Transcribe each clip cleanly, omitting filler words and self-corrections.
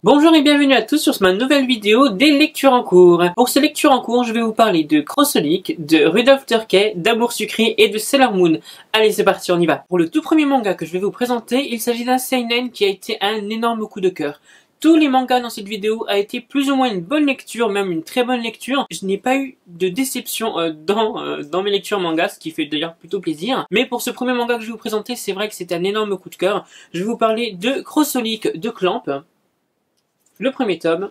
Bonjour et bienvenue à tous sur ma nouvelle vidéo des lectures en cours. Pour ces lectures en cours, je vais vous parler de Crossolik, de Rudolph Turkey, d'Amour sucré et de Sailor Moon. Allez, c'est parti, on y va. Pour le tout premier manga que je vais vous présenter, il s'agit d'un seinen qui a été un énorme coup de cœur. Tous les mangas dans cette vidéo a été plus ou moins une bonne lecture, même une très bonne lecture. Je n'ai pas eu de déception dans mes lectures mangas, ce qui fait d'ailleurs plutôt plaisir. Mais pour ce premier manga que je vais vous présenter, c'est vrai que c'est un énorme coup de cœur. Je vais vous parler de Crossolik de Clamp, le premier tome,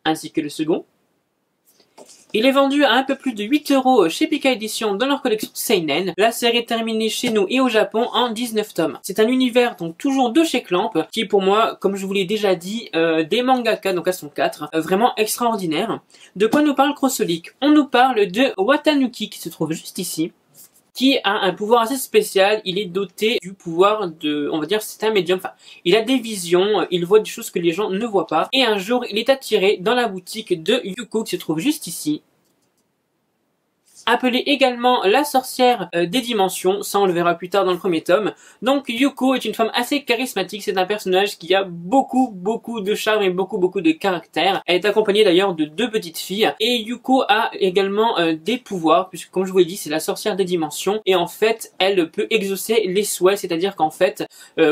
ainsi que le second. Il est vendu à un peu plus de 8 € chez Pika Edition dans leur collection Seinen. La série est terminée chez nous et au Japon en 19 tomes. C'est un univers donc toujours de chez Clamp, qui est pour moi, comme je vous l'ai déjà dit, des mangaka, donc elles sont 4, vraiment extraordinaires. De quoi nous parle Crossolik? On nous parle de Watanuki qui se trouve juste ici, qui a un pouvoir assez spécial. Il est doté du pouvoir de, on va dire, c'est un médium, enfin, il a des visions, il voit des choses que les gens ne voient pas, et un jour, il est attiré dans la boutique de Yuko, qui se trouve juste ici, appelée également la sorcière des dimensions, ça on le verra plus tard dans le premier tome. Donc Yuko est une femme assez charismatique, c'est un personnage qui a beaucoup de charme et beaucoup de caractère. Elle est accompagnée d'ailleurs de 2 petites filles, et Yuko a également des pouvoirs, puisque comme je vous l'ai dit, c'est la sorcière des dimensions, et en fait elle peut exaucer les souhaits, c'est-à-dire qu'en fait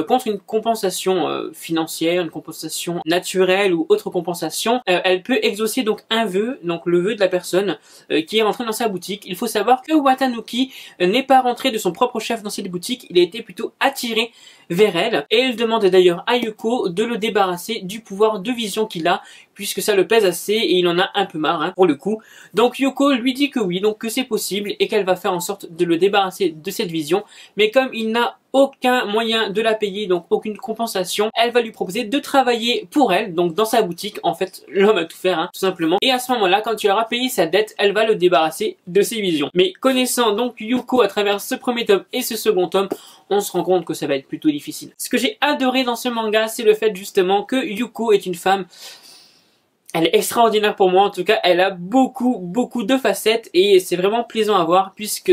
contre une compensation financière, une compensation naturelle ou autre compensation, elle peut exaucer donc un vœu, donc le vœu de la personne qui est rentrée dans sa boutique. Il faut savoir que Watanuki n'est pas rentré de son propre chef dans cette boutique, il a été plutôt attiré vers elle, et il demande d'ailleurs à Yuko de le débarrasser du pouvoir de vision qu'il a, puisque ça le pèse assez et il en a un peu marre pour le coup. Donc Yuko lui dit que oui, donc que c'est possible et qu'elle va faire en sorte de le débarrasser de cette vision, mais comme il n'a aucun moyen de la payer, donc aucune compensation, elle va lui proposer de travailler pour elle, donc dans sa boutique. En fait, l'homme a tout faire, tout simplement. Et à ce moment-là, quand il aura payé sa dette, elle va le débarrasser de ses visions. Mais connaissant donc Yuko à travers ce premier tome et ce second tome, on se rend compte que ça va être plutôt difficile. Ce que j'ai adoré dans ce manga, c'est le fait justement que Yuko est une femme. Elle est extraordinaire pour moi, en tout cas, elle a beaucoup de facettes et c'est vraiment plaisant à voir puisque,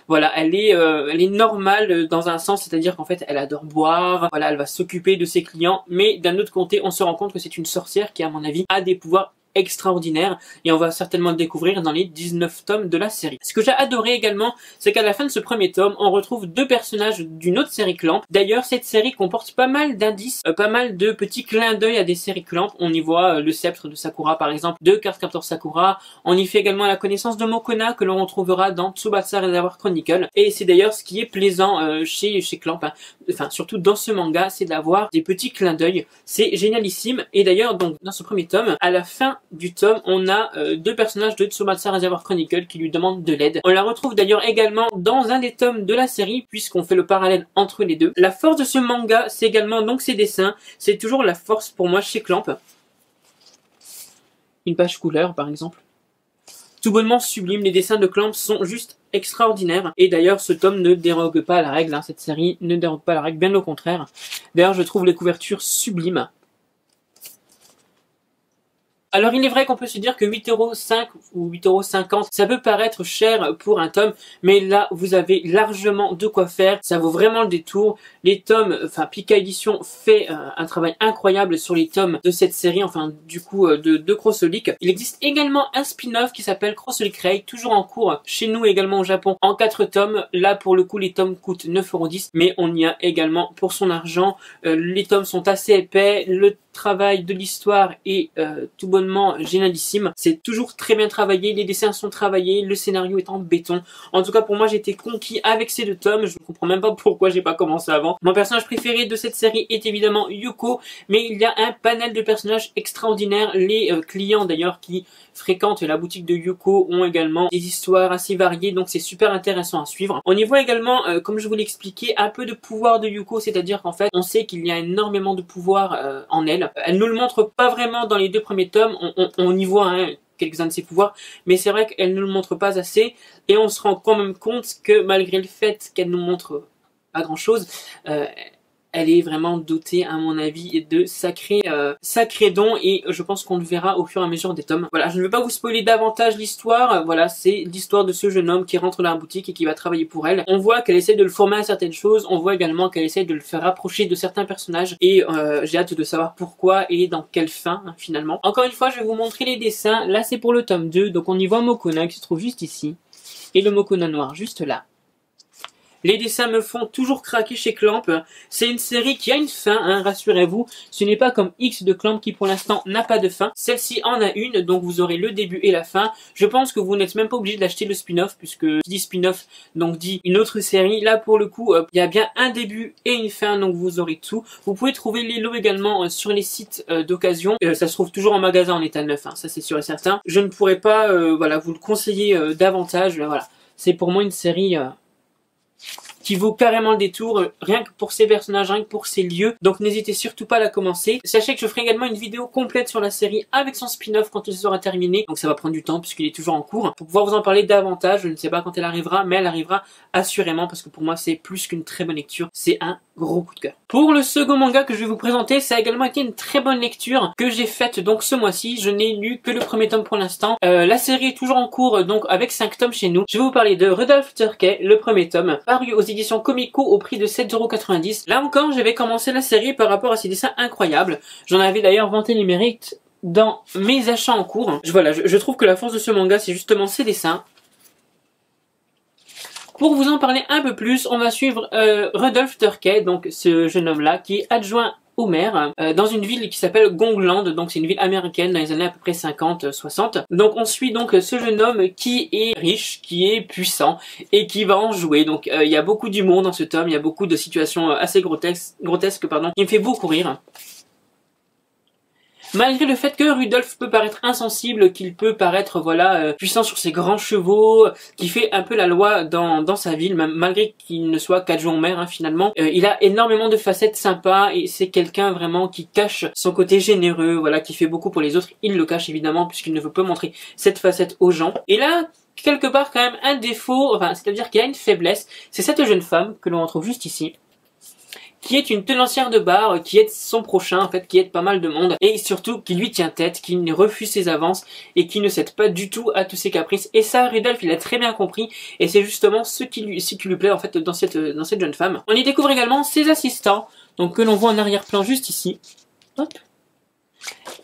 voilà, elle est normale dans un sens, c'est-à-dire qu'en fait, elle adore boire, voilà, elle va s'occuper de ses clients, mais d'un autre côté, on se rend compte que c'est une sorcière qui, à mon avis, a des pouvoirs extraordinaire, et on va certainement le découvrir dans les 19 tomes de la série. Ce que j'ai adoré également, c'est qu'à la fin de ce premier tome, on retrouve 2 personnages d'une autre série Clamp. D'ailleurs, cette série comporte pas mal d'indices, pas mal de petits clins d'œil à des séries Clamp. On y voit le sceptre de Sakura par exemple, de Cardcaptor Sakura. On y fait également la connaissance de Mokona que l'on retrouvera dans Tsubasa Reservoir Chronicle. Et c'est d'ailleurs ce qui est plaisant chez Clamp, enfin surtout dans ce manga, c'est d'avoir des petits clins d'œil. C'est génialissime. Et d'ailleurs, donc dans ce premier tome, à la fin du tome, on a 2 personnages de Tsubasa Reservoir Chronicle qui lui demandent de l'aide. On la retrouve d'ailleurs également dans un des tomes de la série, puisqu'on fait le parallèle entre les deux. La force de ce manga, c'est également donc ses dessins. C'est toujours la force pour moi chez Clamp. Une page couleur par exemple. Tout bonnement sublime, les dessins de Clamp sont juste extraordinaires. Et d'ailleurs, ce tome ne dérogue pas à la règle, cette série ne dérogue pas à la règle, bien au contraire. D'ailleurs, je trouve les couvertures sublimes. Alors il est vrai qu'on peut se dire que 8,05 € ou 8,50 €, ça peut paraître cher pour un tome, mais là vous avez largement de quoi faire, ça vaut vraiment le détour. Les tomes, enfin Pika Edition fait un travail incroyable sur les tomes de cette série, enfin du coup de Crossolik. Il existe également un spin-off qui s'appelle Crossolik Ray, toujours en cours chez nous également au Japon, en 4 tomes. Là pour le coup les tomes coûtent 9,10 €, mais on y a également pour son argent. Les tomes sont assez épais, le travail de l'histoire est tout bonnement génialissime. C'est toujours très bien travaillé, les dessins sont travaillés, le scénario est en béton. En tout cas pour moi j'ai été conquis avec ces 2 tomes, je ne comprends même pas pourquoi j'ai pas commencé avant. Mon personnage préféré de cette série est évidemment Yuko, mais il y a un panel de personnages extraordinaires. Les clients d'ailleurs qui fréquentent la boutique de Yuko ont également des histoires assez variées, donc c'est super intéressant à suivre. On y voit également, comme je vous l'ai expliqué, un peu de pouvoir de Yuko, c'est-à-dire qu'en fait on sait qu'il y a énormément de pouvoir en elle. Elle nous le montre pas vraiment dans les 2 premiers tomes, on y voit quelques-uns de ses pouvoirs, mais c'est vrai qu'elle ne le montre pas assez, et on se rend quand même compte que malgré le fait qu'elle nous montre pas grand-chose, elle est vraiment dotée à mon avis de sacrés dons et je pense qu'on le verra au fur et à mesure des tomes. Voilà, je ne vais pas vous spoiler davantage l'histoire, voilà, c'est l'histoire de ce jeune homme qui rentre dans la boutique et qui va travailler pour elle. On voit qu'elle essaie de le former à certaines choses, on voit également qu'elle essaie de le faire rapprocher de certains personnages et j'ai hâte de savoir pourquoi et dans quelle fin hein, finalement. Encore une fois, je vais vous montrer les dessins, là c'est pour le tome 2, donc on y voit Mokona qui se trouve juste ici et le Mokona noir juste là. Les dessins me font toujours craquer chez Clamp. C'est une série qui a une fin, hein, rassurez-vous. Ce n'est pas comme X de Clamp qui pour l'instant n'a pas de fin. Celle-ci en a une, donc vous aurez le début et la fin. Je pense que vous n'êtes même pas obligé d'acheter le spin-off, puisque qui dit spin-off, donc dit une autre série. Là pour le coup, il y a bien un début et une fin, donc vous aurez tout. Vous pouvez trouver les lots également sur les sites d'occasion. Ça se trouve toujours en magasin en état neuf, hein, ça c'est sûr et certain. Je ne pourrais pas voilà, vous le conseiller davantage. Voilà, c'est pour moi une série... qui vaut carrément le détour, rien que pour ses personnages, rien que pour ses lieux. Donc n'hésitez surtout pas à la commencer. Sachez que je ferai également une vidéo complète sur la série avec son spin-off quand il sera terminé. Donc ça va prendre du temps puisqu'il est toujours en cours. Pour pouvoir vous en parler davantage, je ne sais pas quand elle arrivera, mais elle arrivera assurément parce que pour moi c'est plus qu'une très bonne lecture. C'est un gros coup de cœur. Pour le second manga que je vais vous présenter, ça a également été une très bonne lecture que j'ai faite donc ce mois-ci. Je n'ai lu que le premier tome pour l'instant. La série est toujours en cours donc avec 5 tomes chez nous. Je vais vous parler de Rudolph Turkey, le premier tome, paru aux éditions Comico au prix de 7,90 €. Là encore, j'avais commencé la série par rapport à ses dessins incroyables. J'en avais d'ailleurs vanté les mérites dans mes achats en cours. Voilà, je trouve que la force de ce manga, c'est justement ses dessins. Pour vous en parler un peu plus, on va suivre Rudolph Turkey, donc ce jeune homme-là, qui est adjoint au maire, dans une ville qui s'appelle Gongland, donc c'est une ville américaine dans les années à peu près 50-60. Donc on suit donc ce jeune homme qui est riche, qui est puissant, et qui va en jouer. Donc il y a beaucoup d'humour dans ce tome, il y a beaucoup de situations assez grotesques, pardon, qui me fait beaucoup rire. Malgré le fait que Rudolph peut paraître insensible, qu'il peut paraître voilà puissant sur ses grands chevaux, qui fait un peu la loi dans sa ville, même malgré qu'il ne soit qu'adjoint au maire hein, finalement, il a énormément de facettes sympas et c'est quelqu'un vraiment qui cache son côté généreux, voilà, qui fait beaucoup pour les autres. Il le cache évidemment puisqu'il ne veut pas montrer cette facette aux gens. Et là, quelque part quand même un défaut, enfin c'est-à-dire qu'il y a une faiblesse, c'est cette jeune femme que l'on retrouve juste ici, qui est une tenancière de bar, qui aide son prochain, en fait, qui aide pas mal de monde, et surtout qui lui tient tête, qui ne refuse ses avances, et qui ne cède pas du tout à tous ses caprices. Et ça, Rudolph, il a très bien compris, et c'est justement ce qui lui plaît, en fait, dans cette jeune femme. On y découvre également ses assistants, donc que l'on voit en arrière-plan juste ici. Hop.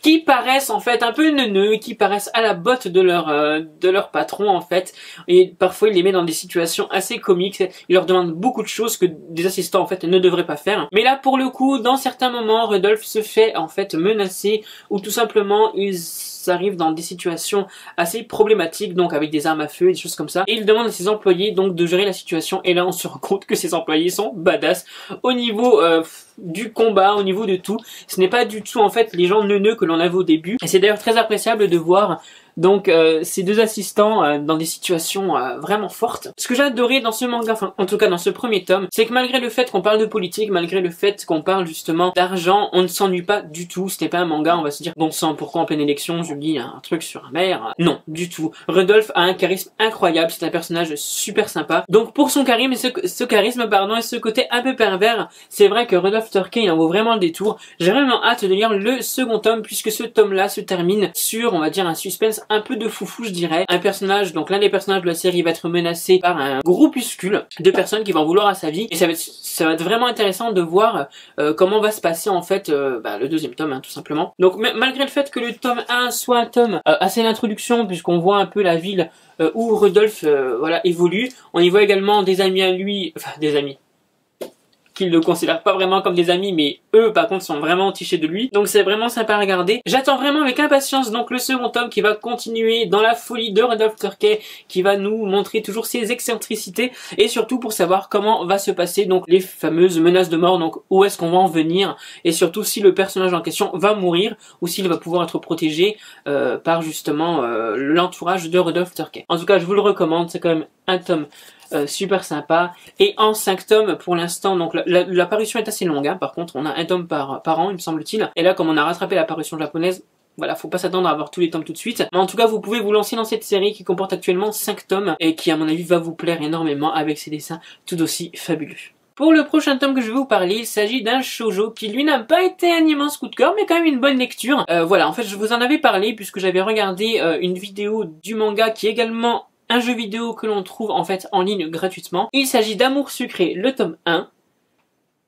Qui paraissent en fait un peu neuneux, qui paraissent à la botte de leur patron en fait, et parfois il les met dans des situations assez comiques, il leur demande beaucoup de choses que des assistants en fait ne devraient pas faire. Mais là pour le coup, dans certains moments, Rudolph se fait en fait menacer, ou tout simplement ils arrivent dans des situations assez problématiques, donc avec des armes à feu et des choses comme ça, et il demande à ses employés donc de gérer la situation, et là on se rend compte que ses employés sont badass au niveau du combat, au niveau de tout. Ce n'est pas du tout en fait les gens neuneux que l'on avait au début, et c'est d'ailleurs très appréciable de voir donc ces deux assistants dans des situations vraiment fortes. Ce que j'ai adoré dans ce manga, enfin en tout cas dans ce premier tome, c'est que malgré le fait qu'on parle de politique, malgré le fait qu'on parle justement d'argent, on ne s'ennuie pas du tout. Ce n'est pas un manga, on va se dire bon sang, pourquoi en pleine élection je lis un truc sur un maire? Non, du tout. Rudolph a un charisme incroyable, c'est un personnage super sympa. Donc pour son charisme et ce charisme pardon et ce côté un peu pervers, c'est vrai que Rudolph Turkey il en vaut vraiment le détour. J'ai vraiment hâte de lire le second tome puisque ce tome là se termine sur on va dire un suspense un peu de foufou je dirais. Un personnage, donc l'un des personnages de la série va être menacé par un groupuscule de personnes qui vont vouloir à sa vie, et ça va être vraiment intéressant de voir comment va se passer en fait le deuxième tome hein, tout simplement. Donc malgré le fait que le tome 1 soit un tome assez d'introduction puisqu'on voit un peu la ville où Rudolph voilà évolue, on y voit également des amis à lui, enfin des amis qu'ils ne considèrent pas vraiment comme des amis, mais eux par contre sont vraiment tichés de lui, donc c'est vraiment sympa à regarder. J'attends vraiment avec impatience donc le second tome qui va continuer dans la folie de Rudolph Turkey, qui va nous montrer toujours ses excentricités, et surtout pour savoir comment va se passer donc les fameuses menaces de mort, donc où est-ce qu'on va en venir, et surtout si le personnage en question va mourir, ou s'il va pouvoir être protégé par justement l'entourage de Rudolph Turkey. En tout cas je vous le recommande, c'est quand même un tome super sympa, et en 5 tomes pour l'instant, donc la parution est assez longue hein, par contre on a un tome par an il me semble-t-il, et là comme on a rattrapé la parution japonaise, voilà, faut pas s'attendre à avoir tous les tomes tout de suite, mais en tout cas vous pouvez vous lancer dans cette série qui comporte actuellement 5 tomes, et qui à mon avis va vous plaire énormément avec ses dessins tout aussi fabuleux. Pour le prochain tome que je vais vous parler, il s'agit d'un shoujo qui lui n'a pas été un immense coup de cœur, mais quand même une bonne lecture. Voilà, en fait je vous en avais parlé puisque j'avais regardé une vidéo du manga qui est également un jeu vidéo que l'on trouve en fait en ligne gratuitement. Il s'agit d'Amour Sucré, le tome 1.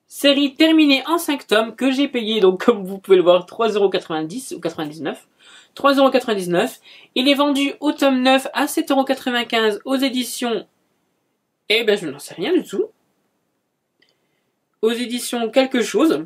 Série terminée en 5 tomes que j'ai payé, donc comme vous pouvez le voir, 3,90€ ou 99. 3,99€. Il est vendu au tome 9 à 7,95€ aux éditions... Eh ben je n'en sais rien du tout. Aux éditions quelque chose.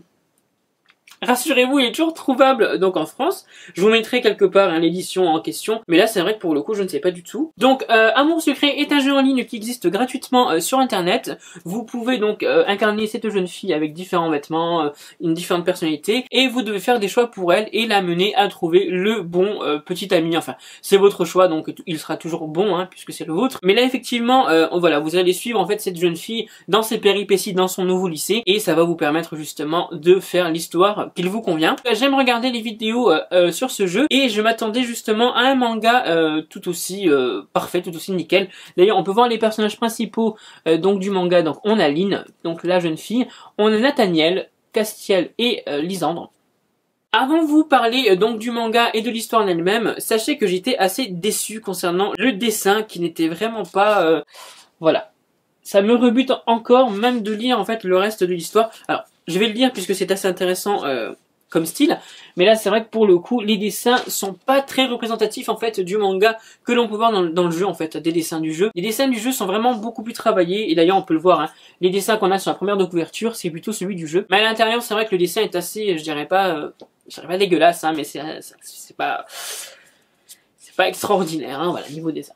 Rassurez-vous, il est toujours trouvable donc en France. Je vous mettrai quelque part l'édition en question, mais là c'est vrai que pour le coup je ne sais pas du tout. Donc Amour Sucré est un jeu en ligne qui existe gratuitement sur internet. Vous pouvez donc incarner cette jeune fille avec différents vêtements, une différente personnalité, et vous devez faire des choix pour elle et la mener à trouver le bon petit ami. Enfin, c'est votre choix, donc il sera toujours bon hein, puisque c'est le vôtre. Mais là effectivement, voilà, vous allez suivre en fait cette jeune fille dans ses péripéties dans son nouveau lycée, et ça va vous permettre justement de faire l'histoire qu'il vous convient. J'aime regarder les vidéos sur ce jeu et je m'attendais justement à un manga tout aussi parfait, tout aussi nickel. D'ailleurs on peut voir les personnages principaux donc du manga. Donc on a Lynn, donc la jeune fille, on a Nathaniel, Castiel et Lysandre. Avant de vous parler donc du manga et de l'histoire en elle-même, sachez que j'étais assez déçu concernant le dessin qui n'était vraiment pas... voilà. Ça me rebute encore même de lire en fait le reste de l'histoire. Alors je vais le lire puisque c'est assez intéressant comme style, mais là c'est vrai que pour le coup les dessins sont pas très représentatifs en fait du manga que l'on peut voir dans le jeu en fait, des dessins du jeu. Les dessins du jeu sont vraiment beaucoup plus travaillés et d'ailleurs on peut le voir, hein, les dessins qu'on a sur la première de couverture c'est plutôt celui du jeu. Mais à l'intérieur c'est vrai que le dessin est assez, je dirais pas dégueulasse, hein, mais c'est pas extraordinaire, hein, voilà niveau dessin.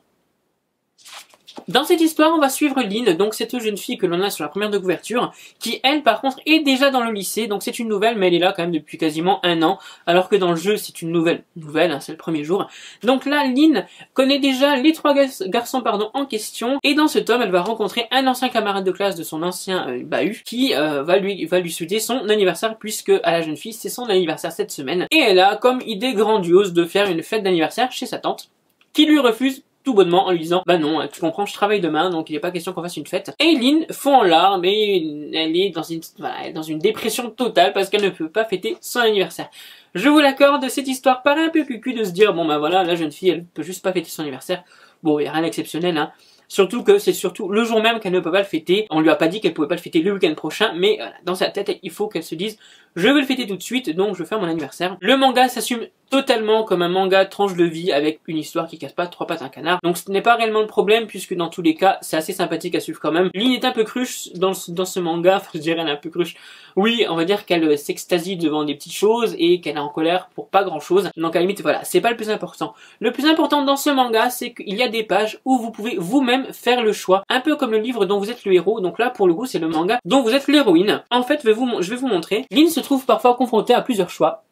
Dans cette histoire, on va suivre Lynn, donc cette jeune fille que l'on a sur la première de couverture, qui elle par contre est déjà dans le lycée, donc c'est une nouvelle, mais elle est là quand même depuis quasiment 1 an, alors que dans le jeu c'est une nouvelle, hein, c'est le premier jour. Donc là, Lynn connaît déjà les 3 garçons en question, et dans ce tome, elle va rencontrer un ancien camarade de classe de son ancien bahut, qui va lui souhaiter son anniversaire, puisque à la jeune fille c'est son anniversaire cette semaine, et elle a comme idée grandiose de faire une fête d'anniversaire chez sa tante, qui lui refuse tout bonnement en lui disant bah non, tu comprends, je travaille demain donc il n'est pas question qu'on fasse une fête. Et Lynn fond en larmes et elle est dans une dépression totale parce qu'elle ne peut pas fêter son anniversaire. Je vous l'accorde, cette histoire paraît un peu cucu de se dire bon bah voilà, la jeune fille elle peut juste pas fêter son anniversaire. Bon, il n'y a rien d'exceptionnel hein. Surtout que c'est surtout le jour même qu'elle ne peut pas le fêter. On lui a pas dit qu'elle pouvait pas le fêter le week-end prochain, mais voilà, dans sa tête il faut qu'elle se dise je veux le fêter tout de suite, donc je vais faire mon anniversaire. Le manga s'assume totalement comme un manga tranche de vie avec une histoire qui casse pas 3 pattes un canard. Donc ce n'est pas réellement le problème puisque dans tous les cas c'est assez sympathique à suivre quand même. Lynn est un peu cruche dans ce manga, enfin je dirais elle est un peu cruche. Oui, on va dire qu'elle s'extasie devant des petites choses et qu'elle est en colère pour pas grand chose. Donc à la limite voilà, c'est pas le plus important. Le plus important dans ce manga c'est qu'il y a des pages où vous pouvez vous-même faire le choix. Un peu comme le livre dont vous êtes le héros, donc là pour le coup c'est le manga dont vous êtes l'héroïne. En fait je vais vous montrer. Lynn se trouve parfois confrontée à plusieurs choix.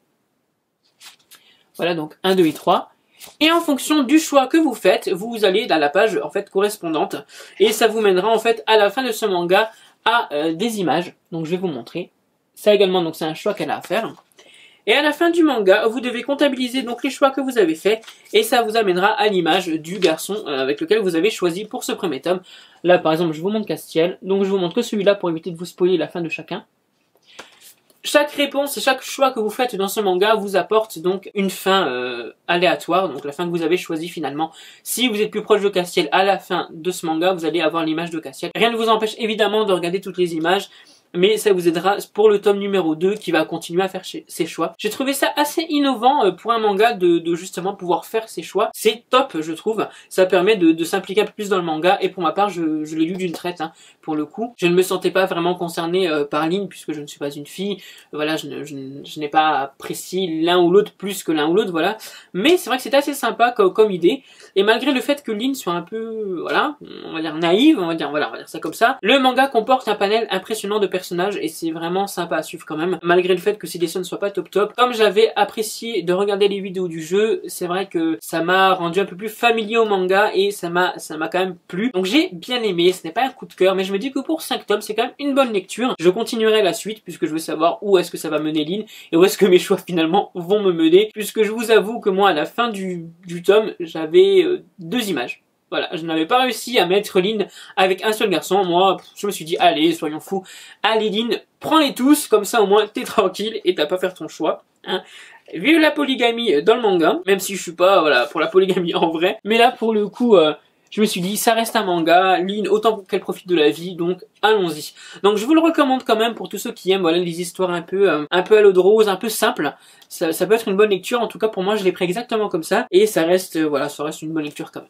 Voilà donc 1, 2 et 3. Et en fonction du choix que vous faites, vous allez dans la page en fait correspondante. Et ça vous mènera en fait à la fin de ce manga à des images. Donc je vais vous montrer. Ça également donc c'est un choix qu'elle a à faire. Et à la fin du manga, vous devez comptabiliser donc les choix que vous avez faits. Et ça vous amènera à l'image du garçon avec lequel vous avez choisi pour ce premier tome. Là par exemple je vous montre Castiel. Donc je vous montre que celui-là pour éviter de vous spoiler la fin de chacun. Chaque réponse et chaque choix que vous faites dans ce manga vous apporte donc une fin aléatoire, donc la fin que vous avez choisie finalement. Si vous êtes plus proche de Castiel à la fin de ce manga, vous allez avoir l'image de Castiel. Rien ne vous empêche évidemment de regarder toutes les images, mais ça vous aidera pour le tome numéro 2 qui va continuer à faire ses choix. J'ai trouvé ça assez innovant pour un manga de justement pouvoir faire ses choix. C'est top je trouve, ça permet de s'impliquer un peu plus dans le manga et pour ma part je l'ai lu d'une traite hein, pour le coup. Je ne me sentais pas vraiment concernée par Lynn puisque je ne suis pas une fille, voilà, je n'ai pas apprécié l'un ou l'autre plus que l'un ou l'autre, voilà. Mais c'est vrai que c'est assez sympa comme idée et malgré le fait que Lynn soit un peu, voilà, on va dire naïve, on va dire ça comme ça, le manga comporte un panel impressionnant de personnages et c'est vraiment sympa à suivre quand même, malgré le fait que ces dessins ne soient pas top. Comme j'avais apprécié de regarder les vidéos du jeu, c'est vrai que ça m'a rendu un peu plus familier au manga et ça m'a quand même plu. Donc j'ai bien aimé, ce n'est pas un coup de cœur, mais je me dis que pour 5 tomes, c'est quand même une bonne lecture. Je continuerai la suite puisque je veux savoir où est-ce que ça va mener Lynn et où est-ce que mes choix finalement vont me mener, puisque je vous avoue que moi à la fin du tome, j'avais 2 images. Voilà, je n'avais pas réussi à mettre Lynn avec un seul garçon. Moi, je me suis dit, allez, soyons fous. Allez, Lynn, prends-les tous, comme ça au moins t'es tranquille et t'as pas à faire ton choix. Hein. Vive la polygamie dans le manga, même si je suis pas voilà, pour la polygamie en vrai. Mais là, pour le coup, je me suis dit, ça reste un manga, Lynn, autant qu'elle profite de la vie, donc allons-y. Donc je vous le recommande quand même pour tous ceux qui aiment voilà, les histoires un peu à l'eau de rose, un peu simples. Ça peut être une bonne lecture, en tout cas pour moi je l'ai pris exactement comme ça. Et ça reste, voilà, ça reste une bonne lecture quand même.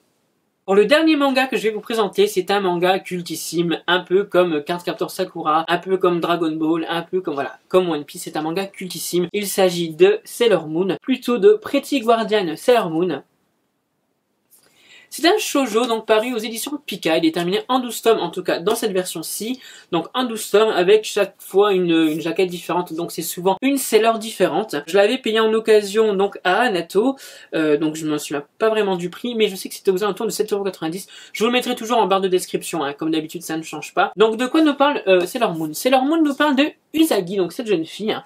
Pour le dernier manga que je vais vous présenter, c'est un manga cultissime, un peu comme Cardcaptor Sakura, un peu comme Dragon Ball, un peu comme voilà, comme One Piece, c'est un manga cultissime. Il s'agit de Sailor Moon, plutôt de Pretty Guardian Sailor Moon. C'est un shoujo donc paru aux éditions Pika, il est terminé en 12 tomes en tout cas dans cette version-ci, donc en 12 tomes avec chaque fois une jaquette différente, donc c'est souvent une Sailor différente. Je l'avais payé en occasion donc à Anato, donc je ne me souviens pas vraiment du prix, mais je sais que c'était aux alentours de 7,90 €. Je vous le mettrai toujours en barre de description, hein, comme d'habitude ça ne change pas. Donc de quoi nous parle Sailor Moon? Sailor Moon nous parle de Usagi, donc cette jeune fille, hein,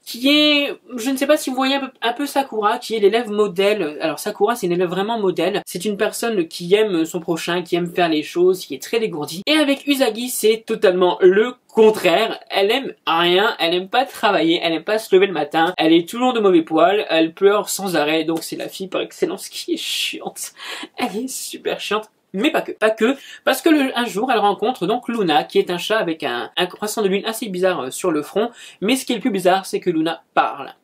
qui est, je ne sais pas si vous voyez un peu Sakura, qui est l'élève modèle. Alors Sakura, c'est une élève vraiment modèle. C'est une personne qui aime son prochain, qui aime faire les choses, qui est très dégourdie. Et avec Usagi, c'est totalement le contraire. Elle aime rien, elle aime pas travailler, elle aime pas se lever le matin, elle est toujours de mauvais poil, elle pleure sans arrêt, donc c'est la fille par excellence qui est chiante. Elle est super chiante. Mais pas que, parce que un jour elle rencontre donc Luna, qui est un chat avec un croissant de lune assez bizarre sur le front, mais ce qui est le plus bizarre, c'est que Luna parle.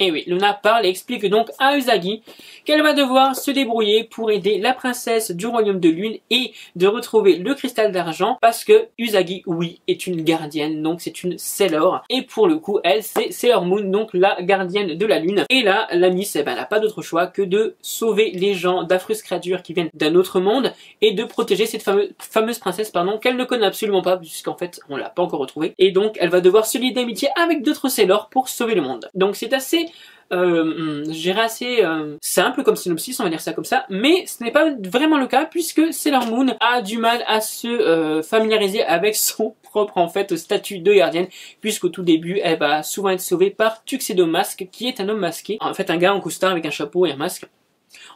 Et oui, Luna parle et explique donc à Usagi qu'elle va devoir se débrouiller pour aider la princesse du royaume de lune et de retrouver le cristal d'argent parce que Usagi, oui, est une gardienne, donc c'est une Sailor. Et pour le coup, elle, c'est Sailor Moon, donc la gardienne de la lune. Et là, la Miss, eh ben, elle n'a pas d'autre choix que de sauver les gens d'affreuses créatures qui viennent d'un autre monde et de protéger cette fameuse princesse, pardon, qu'elle ne connaît absolument pas puisqu'en fait, on l'a pas encore retrouvée. Et donc, elle va devoir se lier d'amitié avec d'autres Sailors pour sauver le monde. Donc c'est assez je dirais assez simple comme synopsis, on va dire ça comme ça, mais ce n'est pas vraiment le cas puisque Sailor Moon a du mal à se familiariser avec son propre en fait statut de gardienne, puisqu'au tout début elle va souvent être sauvée par Tuxedo Mask, qui est un homme masqué, en fait un gars en costard avec un chapeau et un masque.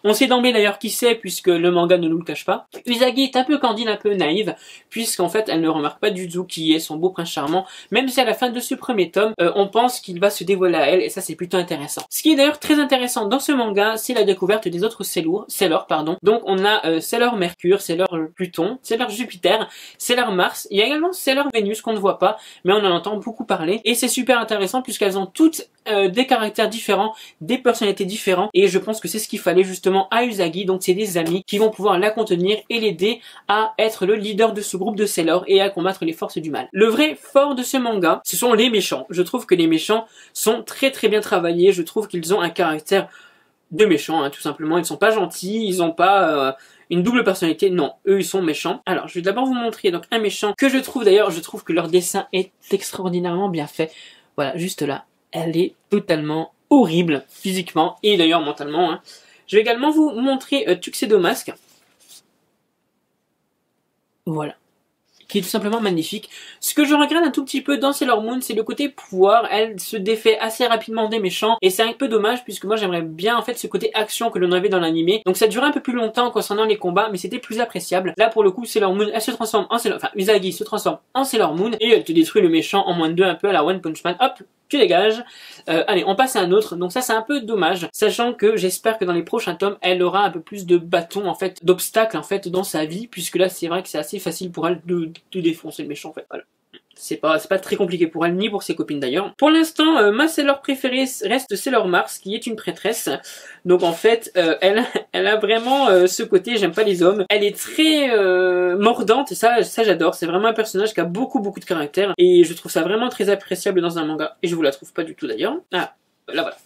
On sait d'emblée d'ailleurs qui c'est puisque le manga ne nous le cache pas. Usagi est un peu candide, un peu naïve, puisqu'en fait elle ne remarque pas du tout qui est son beau prince charmant, même si à la fin de ce premier tome, on pense qu'il va se dévoiler à elle, et ça c'est plutôt intéressant. Ce qui est d'ailleurs très intéressant dans ce manga, c'est la découverte des autres Sailor, pardon. Donc on a Sailor Mercure, Sailor Pluton, Sailor Jupiter, Sailor Mars, il y a également Sailor Vénus qu'on ne voit pas, mais on en entend beaucoup parler, et c'est super intéressant puisqu'elles ont toutes des caractères différents, des personnalités différentes, et je pense que c'est ce qu'il fallait justement à Usagi, donc c'est des amis qui vont pouvoir la contenir et l'aider à être le leader de ce groupe de Sailor et à combattre les forces du mal. Le vrai fort de ce manga, ce sont les méchants. Je trouve que les méchants sont très bien travaillés, je trouve qu'ils ont un caractère de méchants, hein, tout simplement. Ils sont pas gentils, ils ont pas une double personnalité, non, eux ils sont méchants. Alors je vais d'abord vous montrer donc un méchant que je trouve d'ailleurs, je trouve que leur dessin est extraordinairement bien fait. Voilà, juste là, elle est totalement horrible physiquement et d'ailleurs mentalement, hein. Je vais également vous montrer Tuxedo Mask. Voilà. Qui est tout simplement magnifique. Ce que je regrette un tout petit peu dans Sailor Moon, c'est le côté pouvoir. Elle se défait assez rapidement des méchants. Et c'est un peu dommage puisque moi j'aimerais bien en fait ce côté action que l'on avait dans l'animé. Donc ça durait un peu plus longtemps concernant les combats, mais c'était plus appréciable. Là pour le coup, Sailor Moon, elle se transforme en Sailor... Enfin, Usagi se transforme en Sailor Moon et elle te détruit le méchant en moins de 2, un peu à la One Punch Man. Hop, tu dégages. Allez, on passe à un autre. Donc ça, c'est un peu dommage, sachant que j'espère que dans les prochains tomes, elle aura un peu plus de bâtons, en fait, d'obstacles, en fait, dans sa vie, puisque là, c'est vrai que c'est assez facile pour elle de défoncer le méchant, en fait. Voilà. C'est pas très compliqué pour elle, ni pour ses copines d'ailleurs. Pour l'instant, ma Sailor préférée reste Sailor Mars, qui est une prêtresse. Donc en fait, elle a vraiment ce côté, j'aime pas les hommes. Elle est très mordante, et ça j'adore. C'est vraiment un personnage qui a beaucoup de caractère. Et je trouve ça vraiment très appréciable dans un manga. Et je vous la trouve pas du tout d'ailleurs. Ah, là voilà.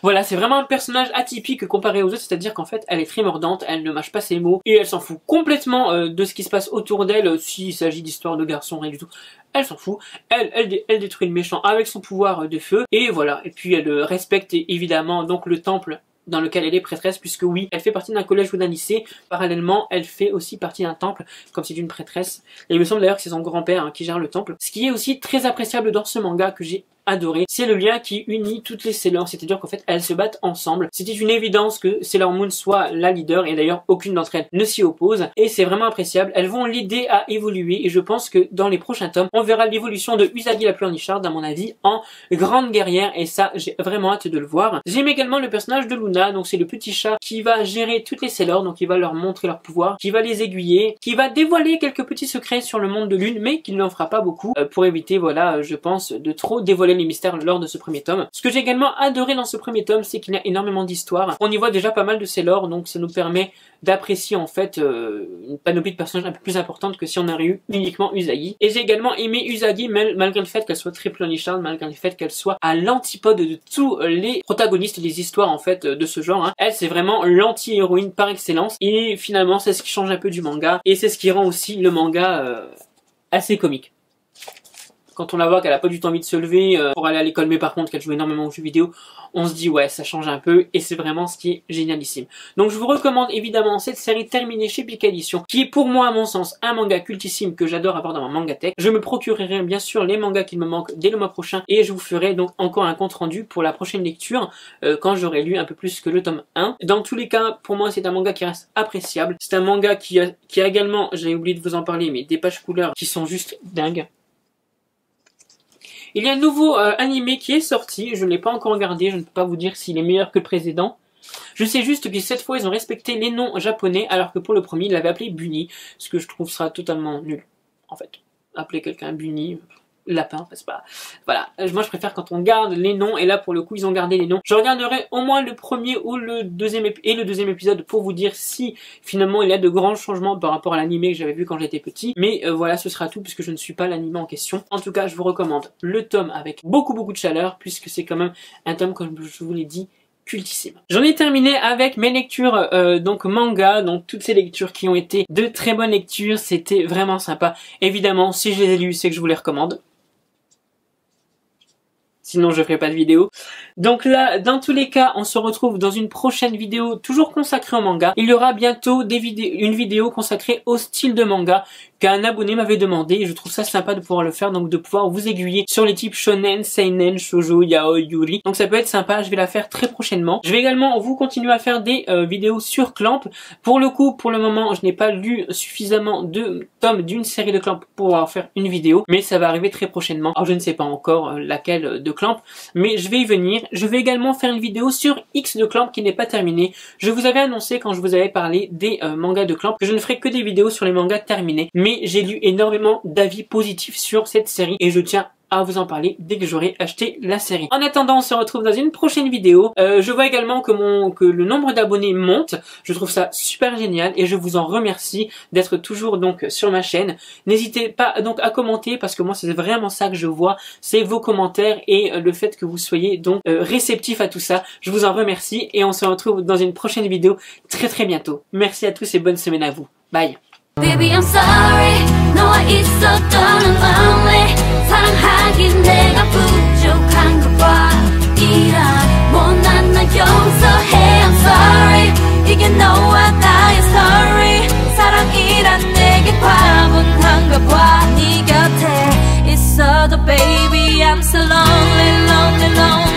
Voilà, c'est vraiment un personnage atypique comparé aux autres, c'est-à-dire qu'en fait, elle est très mordante, elle ne mâche pas ses mots, et elle s'en fout complètement de ce qui se passe autour d'elle, s'il s'agit d'histoires de garçons, rien du tout. Elle s'en fout, elle détruit le méchant avec son pouvoir de feu, et voilà. Et puis elle respecte évidemment donc le temple dans lequel elle est prêtresse, puisque oui, elle fait partie d'un collège ou d'un lycée. Parallèlement, elle fait aussi partie d'un temple, comme c'est une prêtresse. Et il me semble d'ailleurs que c'est son grand-père qui gère le temple. Ce qui est aussi très appréciable dans ce manga, que j'ai adoré, c'est le lien qui unit toutes les Sailor, c'est-à-dire qu'en fait elles se battent ensemble. C'était une évidence que Sailor Moon soit la leader et d'ailleurs aucune d'entre elles ne s'y oppose et c'est vraiment appréciable. Elles vont l'aider à évoluer et je pense que dans les prochains tomes on verra l'évolution de Usagi la pleurnicharde à mon avis en grande guerrière et ça j'ai vraiment hâte de le voir. J'aime également le personnage de Luna, donc c'est le petit chat qui va gérer toutes les Sailor, donc il va leur montrer leur pouvoir, qui va les aiguiller, qui va dévoiler quelques petits secrets sur le monde de Lune mais qui n'en fera pas beaucoup pour éviter voilà je pense de trop dévoiler les mystères lors de ce premier tome. Ce que j'ai également adoré dans ce premier tome c'est qu'il y a énormément d'histoires. On y voit déjà pas mal de Sailor donc ça nous permet d'apprécier en fait une panoplie de personnages un peu plus importante que si on aurait eu uniquement Usagi. Et j'ai également aimé Usagi malgré le fait qu'elle soit très pleurnicharde, malgré le fait qu'elle soit à l'antipode de tous les protagonistes des histoires en fait de ce genre. Hein. Elle c'est vraiment l'anti-héroïne par excellence et finalement c'est ce qui change un peu du manga et c'est ce qui rend aussi le manga assez comique. Quand on la voit qu'elle a pas du tout envie de se lever pour aller à l'école, mais par contre qu'elle joue énormément aux jeux vidéo, on se dit ouais ça change un peu et c'est vraiment ce qui est génialissime. Donc je vous recommande évidemment cette série terminée chez Pika Édition, qui est pour moi à mon sens un manga cultissime que j'adore avoir dans ma mangatech. Je me procurerai bien sûr les mangas qu'il me manque dès le mois prochain et je vous ferai donc encore un compte rendu pour la prochaine lecture quand j'aurai lu un peu plus que le tome 1. Dans tous les cas pour moi c'est un manga qui reste appréciable. C'est un manga qui a également, j'avais oublié de vous en parler, mais des pages couleurs qui sont juste dingues. Il y a un nouveau animé qui est sorti, je ne l'ai pas encore regardé, je ne peux pas vous dire s'il est meilleur que le précédent. Je sais juste que cette fois ils ont respecté les noms japonais alors que pour le premier ils l'avaient appelé Bunny, ce que je trouve sera totalement nul en fait. Appeler quelqu'un Bunny, lapin, c'est pas... Voilà, moi je préfère quand on garde les noms et là pour le coup ils ont gardé les noms. Je regarderai au moins le premier ou le deuxième épisode pour vous dire si finalement il y a de grands changements par rapport à l'animé que j'avais vu quand j'étais petit. Mais voilà ce sera tout puisque je ne suis pas l'animé en question. En tout cas je vous recommande le tome avec beaucoup de chaleur puisque c'est quand même un tome comme je vous l'ai dit cultissime. J'en ai terminé avec mes lectures donc manga, donc toutes ces lectures qui ont été de très bonnes lectures, c'était vraiment sympa. Évidemment si je les ai lues c'est que je vous les recommande. Sinon je ferai pas de vidéo. Donc là, dans tous les cas, on se retrouve dans une prochaine vidéo toujours consacrée au manga. Il y aura bientôt une vidéo consacrée au style de manga qu'un abonné m'avait demandé et je trouve ça sympa de pouvoir le faire, donc de pouvoir vous aiguiller sur les types shonen, seinen, shoujo, yaoi, yuri. Donc ça peut être sympa, je vais la faire très prochainement. Je vais également vous continuer à faire des vidéos sur Clamp. Pour le coup, pour le moment, je n'ai pas lu suffisamment de tomes d'une série de Clamp pour pouvoir faire une vidéo, mais ça va arriver très prochainement. Alors je ne sais pas encore laquelle de Clamp, mais je vais y venir. Je vais également faire une vidéo sur X de Clamp qui n'est pas terminée. Je vous avais annoncé quand je vous avais parlé des mangas de Clamp que je ne ferai que des vidéos sur les mangas terminés, mais j'ai lu énormément d'avis positifs sur cette série et je tiens à vous en parler dès que j'aurai acheté la série. En attendant, on se retrouve dans une prochaine vidéo. Je vois également que le nombre d'abonnés monte. Je trouve ça super génial et je vous en remercie d'être toujours donc sur ma chaîne. N'hésitez pas donc à commenter parce que moi c'est vraiment ça que je vois, c'est vos commentaires et le fait que vous soyez donc réceptifs à tout ça. Je vous en remercie et on se retrouve dans une prochaine vidéo très bientôt. Merci à tous et bonne semaine à vous. Bye. Baby I'm sorry 너와 있었던 마음에 사랑하긴 내가 부족한 것 봐 이런 못난 나 용서해 I'm sorry 이게 너와 나의 story 사랑이란 내게 과분한가 봐 네 곁에 있어도 baby I'm so lonely lonely lonely